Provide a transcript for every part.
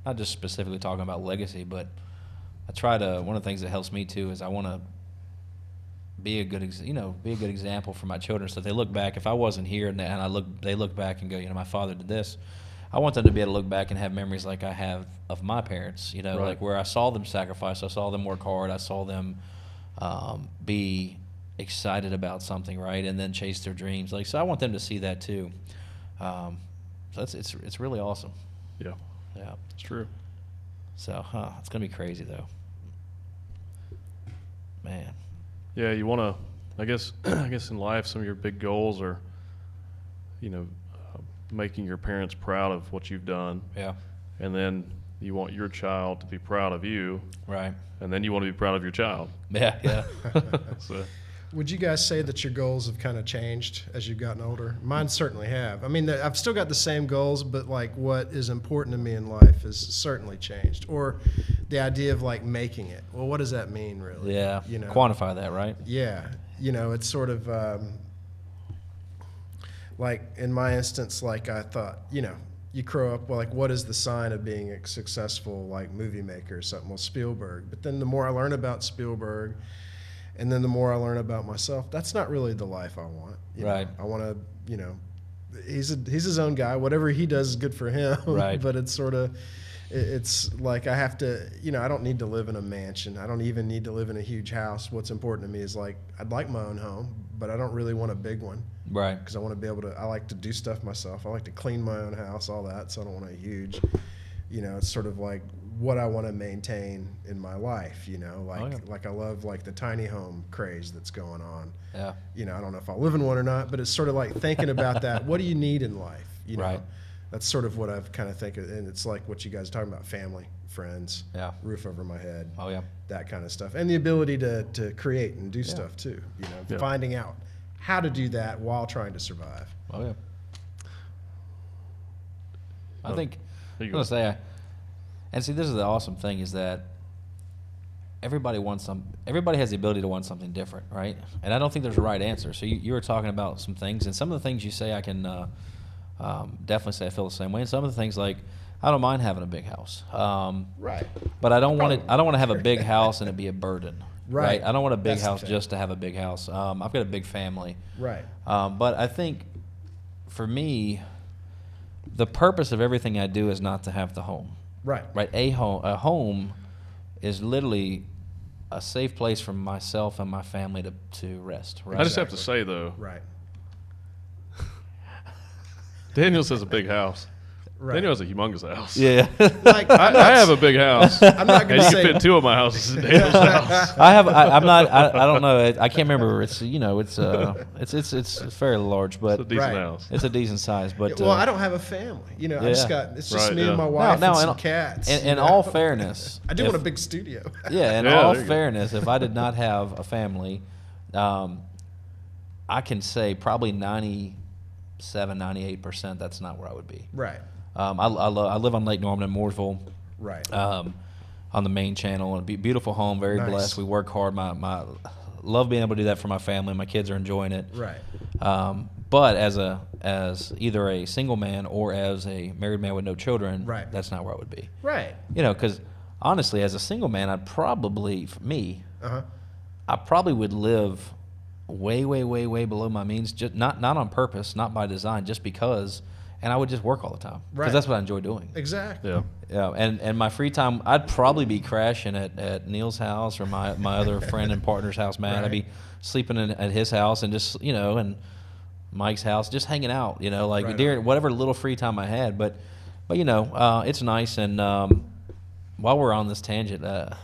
not just specifically talking about legacy, but I try to. One of the things that helps me too is I want to be a good example for my children, so they look back. If I wasn't here and they look back and go, my father did this. I want them to be able to look back and have memories like I have of my parents. Right. Like where I saw them sacrifice, I saw them work hard, I saw them be excited about something, right, and then chase their dreams. Like, so I want them to see that too. So it's really awesome. Yeah, it's true. So it's gonna be crazy though, man. Yeah, you want to. I guess in life, some of your big goals are, making your parents proud of what you've done. Yeah. And then you want your child to be proud of you. Right. And then you want to be proud of your child. Yeah. So. Would you guys say that your goals have kind of changed as you've gotten older? Mine certainly have. I mean, I've still got the same goals, but like what is important to me in life has certainly changed. Or the idea of like making it. Well, what does that mean really? Yeah. Quantify that, right? Yeah. It's sort of like in my instance, like I thought, you grow up, well, like what is the sign of being a successful like movie maker or something? Well, Spielberg. But then the more I learn about Spielberg, and then the more I learn about myself, that's not really the life I want. Right. I want to, he's his own guy. Whatever he does is good for him. Right. But it's sort of, it's like I have to, I don't need to live in a mansion. I don't even need to live in a huge house. What's important to me is like, I'd like my own home, but I don't really want a big one. Right. Because I want to be able to, I like to do stuff myself. I like to clean my own house, all that. So I don't want a huge, it's sort of like what I want to maintain in my life, like I love like the tiny home craze that's going on. Yeah. I don't know if I'll live in one or not, but it's sort of like thinking about that. What do you need in life? Right. That's sort of what I've kind of think of, and it's like what you guys are talking about: family, friends, roof over my head, that kind of stuff, and the ability to create and do stuff too. Finding out how to do that while trying to survive. Oh yeah. I think you I'm gonna say, and see, this is the awesome thing is that everybody has the ability to want something different, right? And I don't think there's a right answer. So you were talking about some things, and some of the things you say I can definitely say I feel the same way. And some of the things like I don't mind having a big house, right? But I don't want it. I don't want to have a big house and it be a burden, right? I don't want a big house just to have a big house. I've got a big family, right? But I think for me, the purpose of everything I do is not to have the home. Right. Right. A home is literally a safe place for myself and my family to rest. Right. I just have to say though. Right. Daniel says a big house. Right. Daniel has a humongous house. Yeah. Like I have a big house. I'm not going and to you say can fit two of my houses in Daniel's house. I'm not. I don't know. I can't remember. It's it's fairly large, but It's a decent house. it's a decent size. But well, I don't have a family. I just got it's just Right, me and my wife and some cats. In all fairness, I do want a big studio. Yeah. In Yeah, all there you go. fairness, if I did not have a family, I can say probably 98% that's not where I would be. Right. I live on Lake Norman in Mooresville. Right. On the main channel, and a beautiful home, very Nice. blessed. We work hard. My love being able to do that for my family. My kids are enjoying it. Right. But as either a single man or as a married man with no children, Right. that's not where I would be. Right. Because honestly, as a single man, I'd probably, for me, I probably would live way below my means, just not on purpose, not by design, just because. And I would just work all the time because Right. that's what I enjoy doing. Exactly. Yeah. Yeah, and my free time, I'd probably be crashing at Neil's house or my other friend and partner's house, Matt. Right. I'd be sleeping at his house and just, and Mike's house, just hanging out, like Right during on. whatever little free time I had. But it's nice. And while we're on this tangent, I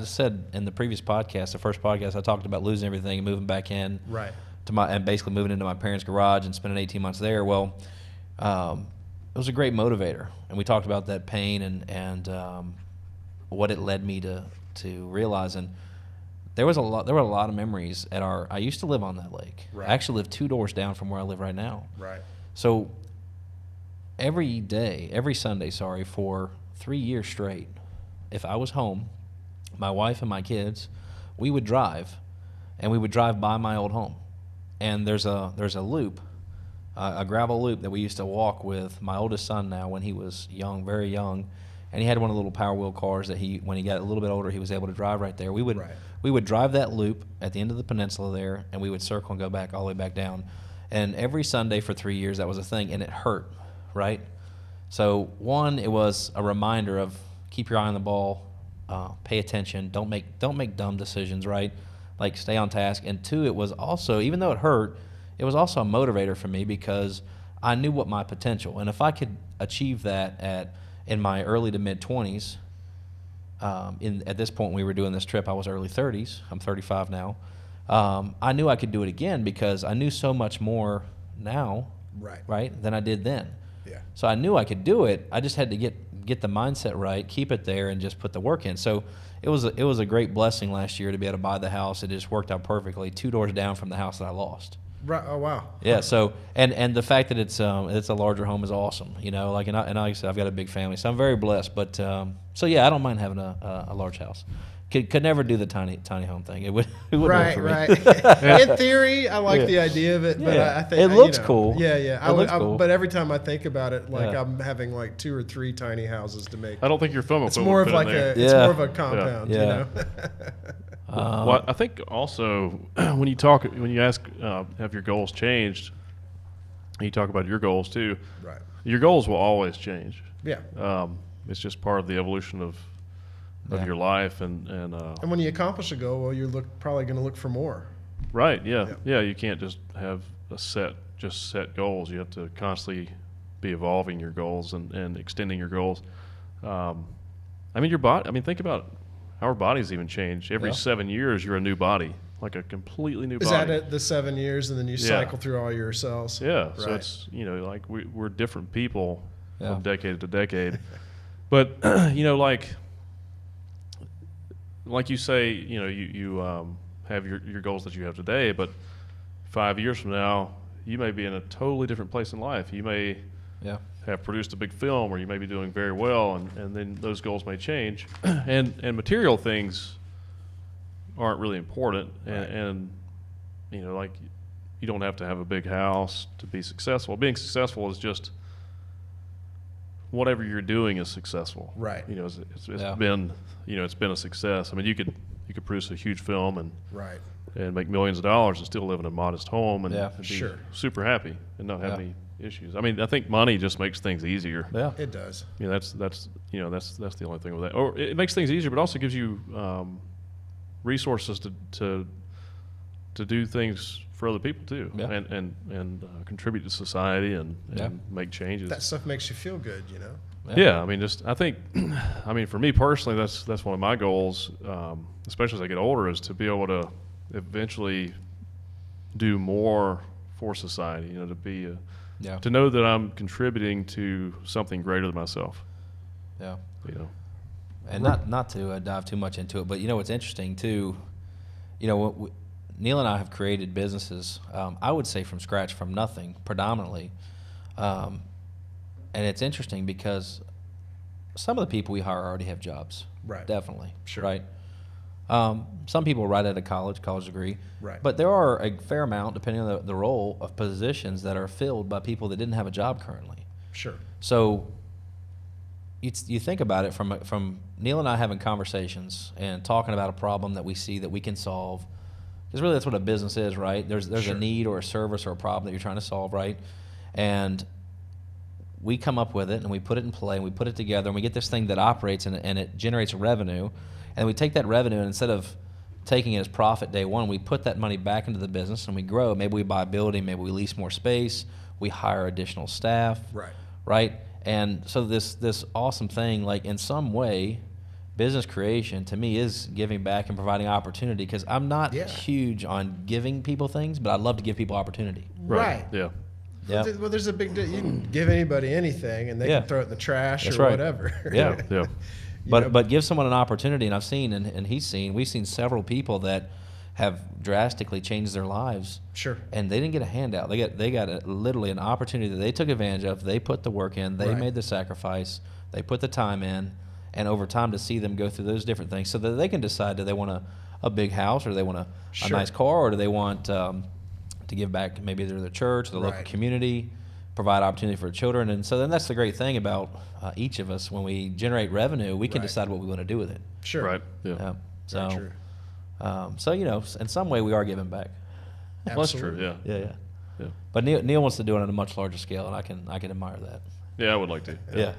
just said in the previous podcast, the first podcast, I talked about losing everything and moving back in. Right. And basically moving into my parents' garage and spending 18 months there. Well, it was a great motivator, and we talked about that pain and what it led me to realize. And there were a lot of memories at I used to live on that lake. Right. I actually live 2 doors down from where I live right now. Right. So every Sunday, for 3 years straight, if I was home, my wife and my kids, we would drive by my old home. And there's a loop, a gravel loop that we used to walk with my oldest son now when he was young, very young, and he had one of the little Power Wheel cars that when he got a little bit older, he was able to drive right there. We would Right. we would drive that loop at the end of the peninsula there, and we would circle and go back all the way back down. And every Sunday for 3 years, that was a thing, and it hurt, right? So one, it was a reminder of keep your eye on the ball, pay attention, don't make dumb decisions, right? Like stay on task. And two, it was also, even though it hurt, it was also a motivator for me because I knew what my potential, and if I could achieve that in my early to mid 20s, at this point when we were doing this trip, I was early 30s. I'm 35 now. I knew I could do it again because I knew so much more now, right, than I did then. Yeah. So I knew I could do it. I just had to get the mindset right, keep it there, and just put the work in. So it was a great blessing last year to be able to buy the house. It just worked out perfectly. 2 doors down from the house that I lost. Right. Oh wow. Yeah. So and the fact that it's a larger home is awesome. You know, like and like I said, I've got a big family, so I'm very blessed. But so yeah, I don't mind having a large house. Could never do the tiny home thing. It wouldn't work for me. Right. In theory, I like the idea of it, but Yeah. I think It looks cool. Yeah, yeah. It looks cool. But every time I think about it, like Yeah. I'm having like 2 or 3 tiny houses to make. I don't think your film It's more of like it's Yeah. more of a compound, Yeah. you know. Well, I think also when you ask, have your goals changed? And you talk about your goals too. Right. Your goals will always change. Yeah. It's just part of the evolution of Yeah. your life, and And when you accomplish a goal, well, you're probably going to look for more. right, yeah, Yeah. yeah. You can't just have set goals. You have to constantly be evolving your goals and extending your goals. I mean, your body. I mean, think about our bodies even change every Yeah. 7 years. You're a new body, like a completely new Is body. that it? The 7 years, and then you Yeah. cycle through all your cells. Yeah, so Right. it's like we're different people Yeah. from decade to decade. But like you say, you have your goals that you have today, but 5 years from now, you may be in a totally different place in life. You may Yeah. have produced a big film, or you may be doing very well, and then those goals may change. and material things aren't really important, and like you don't have to have a big house to be successful. Being successful is just whatever you're doing is successful. Right. It's Yeah. been it's been a success. I mean, you could produce a huge film Right. and make millions of dollars and still live in a modest home and, Yeah. and be Sure. super happy and not have Yeah. any issues. I mean, I think money just makes things easier. Yeah. It does. That's the only thing with that. Or it makes things easier, but also gives you resources to do things for other people too, Yeah. and contribute to society and Yeah. make changes. That stuff makes you feel good, you know. Yeah, I mean, I think, for me personally, that's one of my goals, especially as I get older, is to be able to eventually do more for society. Yeah. To know that I'm contributing to something greater than myself. Yeah. And not to dive too much into it, but what's interesting too, Neil and I have created businesses, I would say from scratch, from nothing, predominantly. And it's interesting because some of the people we hire already have jobs. Right. Definitely. Sure. Right. Some people right out of college degree. Right. But there are a fair amount, depending on the role, of positions that are filled by people that didn't have a job currently. Sure. So you think about it from Neil and I having conversations and talking about a problem that we see that we can solve. Because really that's what a business is, right? There's Sure. a need or a service or a problem that you're trying to solve, right? And we come up with it and we put it in play and we put it together and we get this thing that operates and it generates revenue. And we take that revenue and instead of taking it as profit day one, we put that money back into the business and we grow. Maybe we buy a building, maybe we lease more space, we hire additional staff. Right? And so this awesome thing, like in some way, business creation to me is giving back and providing opportunity, because I'm not huge on giving people things, but I love to give people opportunity. Right. Yeah. Yeah. Well, there's a big. You can give anybody anything, and they Yeah. can throw it in the trash That's or right. whatever. Yeah. Yeah. But give someone an opportunity, and I've seen and we've seen several people that have drastically changed their lives. Sure. And they didn't get a handout. They got literally an opportunity that they took advantage of. They put the work in. They Right. made the sacrifice. They put the time in. And over time to see them go through those different things so that they can decide, do they want a big house, or do they want a Sure. nice car, or do they want to give back maybe to the church, the local Right. community, provide opportunity for children. And so then that's the great thing about each of us. When we generate revenue, we can Right. decide what we want to do with it. Sure. Right. Yeah. Yeah. Very So, true. so in some way we are giving back. Well, that's true. Absolutely. Yeah. Yeah, yeah. Yeah. But Neil wants to do it on a much larger scale, and I can admire that. Yeah, I would like to. Yeah.